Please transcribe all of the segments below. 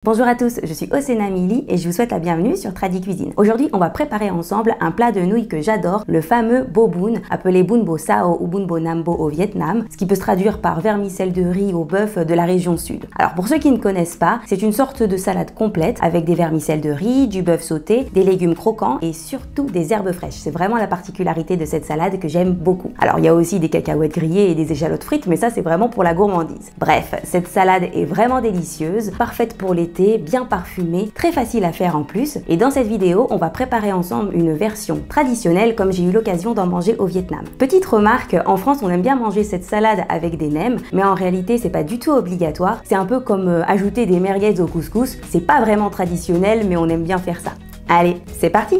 Bonjour à tous, je suis Osena Mili et je vous souhaite la bienvenue sur Tradi Cuisine. Aujourd'hui, on va préparer ensemble un plat de nouilles que j'adore, le fameux bo bun, appelé bun bo sao ou bun bo nam bo au Vietnam, ce qui peut se traduire par vermicelle de riz au bœuf de la région sud. Alors pour ceux qui ne connaissent pas, c'est une sorte de salade complète avec des vermicelles de riz, du bœuf sauté, des légumes croquants et surtout des herbes fraîches. C'est vraiment la particularité de cette salade que j'aime beaucoup. Alors il y a aussi des cacahuètes grillées et des échalotes frites, mais ça c'est vraiment pour la gourmandise. Bref, cette salade est vraiment délicieuse, parfaite pour l'été, bien parfumée, très facile à faire en plus. Et dans cette vidéo, on va préparer ensemble une version traditionnelle comme j'ai eu l'occasion d'en manger au Vietnam. Petite remarque, en France on aime bien manger cette salade avec des nems, mais en réalité c'est pas du tout obligatoire. C'est un peu comme ajouter des merguez au couscous. C'est pas vraiment traditionnel, mais on aime bien faire ça. Allez, c'est parti!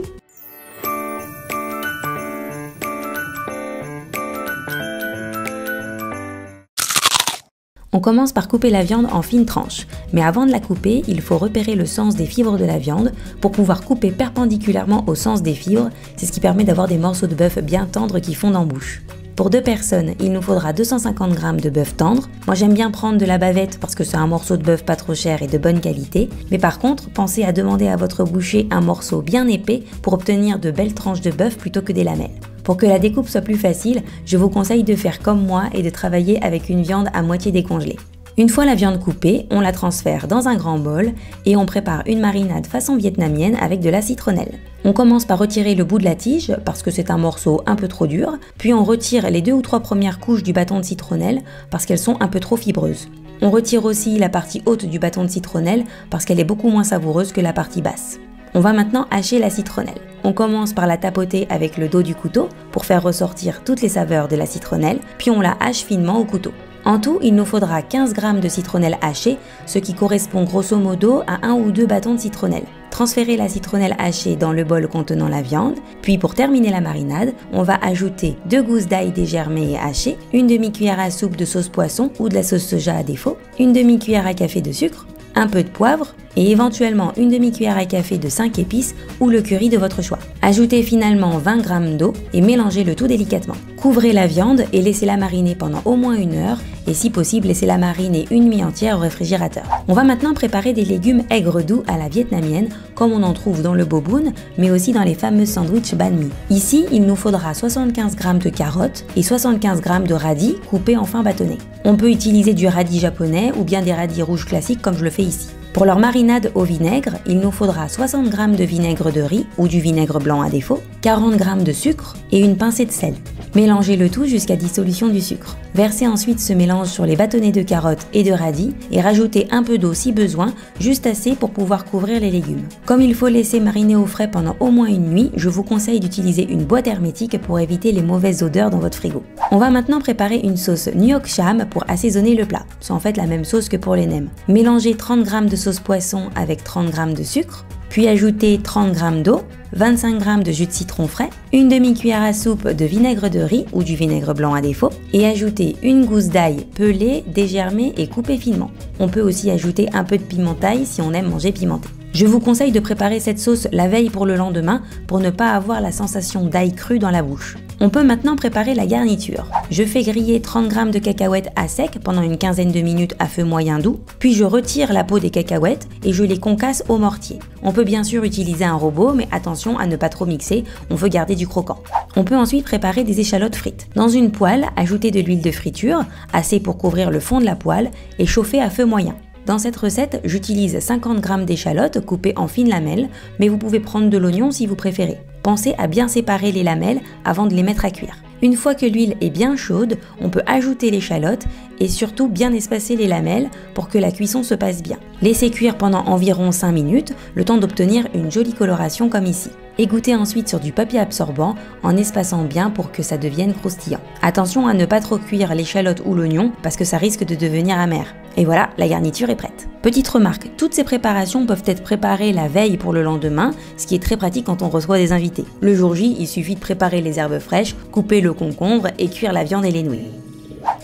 On commence par couper la viande en fines tranches, mais avant de la couper, il faut repérer le sens des fibres de la viande pour pouvoir couper perpendiculairement au sens des fibres, c'est ce qui permet d'avoir des morceaux de bœuf bien tendres qui fondent en bouche. Pour 2 personnes, il nous faudra 250 g de bœuf tendre. Moi j'aime bien prendre de la bavette parce que c'est un morceau de bœuf pas trop cher et de bonne qualité, mais par contre, pensez à demander à votre boucher un morceau bien épais pour obtenir de belles tranches de bœuf plutôt que des lamelles. Pour que la découpe soit plus facile, je vous conseille de faire comme moi et de travailler avec une viande à moitié décongelée. Une fois la viande coupée, on la transfère dans un grand bol et on prépare une marinade façon vietnamienne avec de la citronnelle. On commence par retirer le bout de la tige parce que c'est un morceau un peu trop dur, puis on retire les 2 ou 3 premières couches du bâton de citronnelle parce qu'elles sont un peu trop fibreuses. On retire aussi la partie haute du bâton de citronnelle parce qu'elle est beaucoup moins savoureuse que la partie basse. On va maintenant hacher la citronnelle. On commence par la tapoter avec le dos du couteau pour faire ressortir toutes les saveurs de la citronnelle, puis on la hache finement au couteau. En tout, il nous faudra 15 g de citronnelle hachée, ce qui correspond grosso modo à 1 ou 2 bâtons de citronnelle. Transférez la citronnelle hachée dans le bol contenant la viande, puis pour terminer la marinade, on va ajouter 2 gousses d'ail dégermées et hachées, une demi-cuillère à soupe de sauce poisson ou de la sauce soja à défaut, une demi-cuillère à café de sucre, un peu de poivre et éventuellement une demi-cuillère à café de 5 épices ou le curry de votre choix. Ajoutez finalement 20 g d'eau et mélangez le tout délicatement. Couvrez la viande et laissez-la mariner pendant au moins 1 heure et si possible laissez-la mariner une nuit entière au réfrigérateur. On va maintenant préparer des légumes aigres doux à la vietnamienne comme on en trouve dans le bo bun mais aussi dans les fameux sandwichs banh mi. Ici, il nous faudra 75 g de carottes et 75 g de radis coupés en fin bâtonnets. On peut utiliser du radis japonais ou bien des radis rouges classiques comme je le fais ici. Pour leur marinade au vinaigre, il nous faudra 60 g de vinaigre de riz ou du vinaigre blanc à défaut, 40 g de sucre et une pincée de sel. Mélangez le tout jusqu'à dissolution du sucre. Versez ensuite ce mélange sur les bâtonnets de carottes et de radis et rajoutez un peu d'eau si besoin, juste assez pour pouvoir couvrir les légumes. Comme il faut laisser mariner au frais pendant au moins 1 nuit, je vous conseille d'utiliser une boîte hermétique pour éviter les mauvaises odeurs dans votre frigo. On va maintenant préparer une sauce nuoc cham pour assaisonner le plat. C'est en fait la même sauce que pour les nems. Mélangez 30 g de sauce poisson avec 30 g de sucre, puis ajoutez 30 g d'eau, 25 g de jus de citron frais, une demi-cuillère à soupe de vinaigre de riz ou du vinaigre blanc à défaut et ajoutez une gousse d'ail pelée, dégermée et coupée finement. On peut aussi ajouter un peu de pimentaille si on aime manger pimenté. Je vous conseille de préparer cette sauce la veille pour le lendemain pour ne pas avoir la sensation d'ail cru dans la bouche. On peut maintenant préparer la garniture. Je fais griller 30 g de cacahuètes à sec pendant une quinzaine de minutes à feu moyen doux, puis je retire la peau des cacahuètes et je les concasse au mortier. On peut bien sûr utiliser un robot, mais attention à ne pas trop mixer, on veut garder du croquant. On peut ensuite préparer des échalotes frites. Dans une poêle, ajoutez de l'huile de friture, assez pour couvrir le fond de la poêle, et chauffer à feu moyen. Dans cette recette, j'utilise 50 g d'échalotes coupées en fines lamelles, mais vous pouvez prendre de l'oignon si vous préférez. Pensez à bien séparer les lamelles avant de les mettre à cuire. Une fois que l'huile est bien chaude, on peut ajouter l'échalote et surtout bien espacer les lamelles pour que la cuisson se passe bien. Laissez cuire pendant environ 5 minutes, le temps d'obtenir une jolie coloration comme ici. Égouttez ensuite sur du papier absorbant en espaçant bien pour que ça devienne croustillant. Attention à ne pas trop cuire l'échalote ou l'oignon parce que ça risque de devenir amer. Et voilà, la garniture est prête. Petite remarque, toutes ces préparations peuvent être préparées la veille pour le lendemain, ce qui est très pratique quand on reçoit des invités. Le jour J, il suffit de préparer les herbes fraîches, couper le concombre et cuire la viande et les nouilles.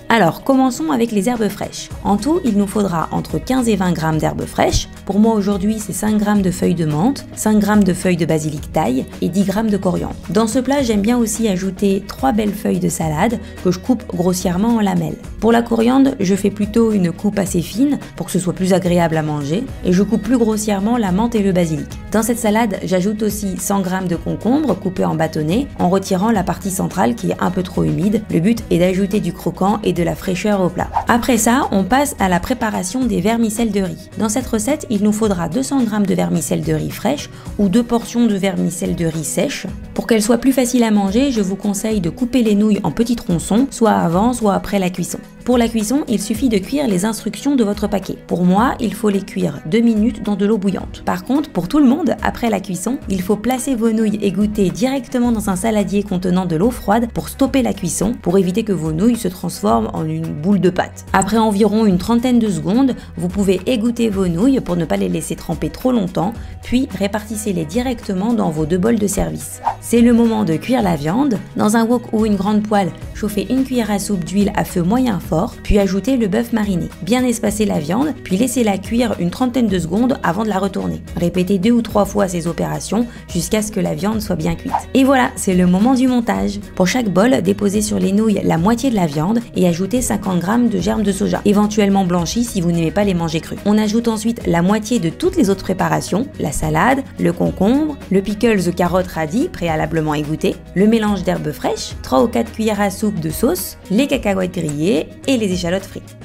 Alors, commençons avec les herbes fraîches. En tout, il nous faudra entre 15 et 20 g d'herbes fraîches. Pour moi aujourd'hui, c'est 5 g de feuilles de menthe, 5 g de feuilles de basilic thaï et 10 g de coriandre. Dans ce plat, j'aime bien aussi ajouter 3 belles feuilles de salade que je coupe grossièrement en lamelles. Pour la coriandre, je fais plutôt une coupe assez fine pour que ce soit plus agréable à manger et je coupe plus grossièrement la menthe et le basilic. Dans cette salade, j'ajoute aussi 100 g de concombre coupés en bâtonnets en retirant la partie centrale qui est un peu trop humide. Le but est d'ajouter du croquant et de la fraîcheur au plat. Après ça, on passe à la préparation des vermicelles de riz. Dans cette recette, il nous faudra 200 g de vermicelles de riz fraîches ou 2 portions de vermicelles de riz sèches. Pour qu'elles soient plus faciles à manger, je vous conseille de couper les nouilles en petits tronçons, soit avant, soit après la cuisson. Pour la cuisson, il suffit de cuire les instructions de votre paquet. Pour moi, il faut les cuire 2 minutes dans de l'eau bouillante. Par contre, pour tout le monde, après la cuisson, il faut placer vos nouilles égouttées directement dans un saladier contenant de l'eau froide pour stopper la cuisson, pour éviter que vos nouilles se transforment en une boule de pâte. Après environ une trentaine de secondes, vous pouvez égoutter vos nouilles pour ne pas les laisser tremper trop longtemps, puis répartissez-les directement dans vos 2 bols de service. C'est le moment de cuire la viande. Dans un wok ou une grande poêle, chauffez une cuillère à soupe d'huile à feu moyen fort, puis ajoutez le bœuf mariné. Bien espacer la viande, puis laissez-la cuire une trentaine de secondes avant de la retourner. Répétez 2 ou 3 fois ces opérations jusqu'à ce que la viande soit bien cuite. Et voilà, c'est le moment du montage. Pour chaque bol, déposez sur les nouilles la moitié de la viande et ajoutez 50 g de germes de soja, éventuellement blanchis si vous n'aimez pas les manger crus. On ajoute ensuite la moitié de toutes les autres préparations, la salade, le concombre, le pickles carottes radis préalablement égoutté, le mélange d'herbes fraîches, 3 ou 4 cuillères à soupe de sauce, les cacahuètes grillées et les échalotes frites.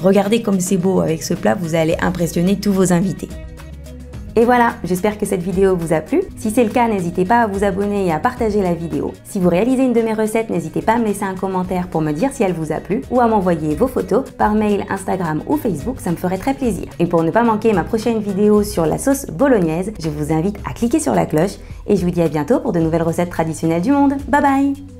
Regardez comme c'est beau avec ce plat, vous allez impressionner tous vos invités. Et voilà, j'espère que cette vidéo vous a plu. Si c'est le cas, n'hésitez pas à vous abonner et à partager la vidéo. Si vous réalisez une de mes recettes, n'hésitez pas à me laisser un commentaire pour me dire si elle vous a plu ou à m'envoyer vos photos par mail, Instagram ou Facebook, ça me ferait très plaisir. Et pour ne pas manquer ma prochaine vidéo sur la sauce bolognaise, je vous invite à cliquer sur la cloche et je vous dis à bientôt pour de nouvelles recettes traditionnelles du monde. Bye bye!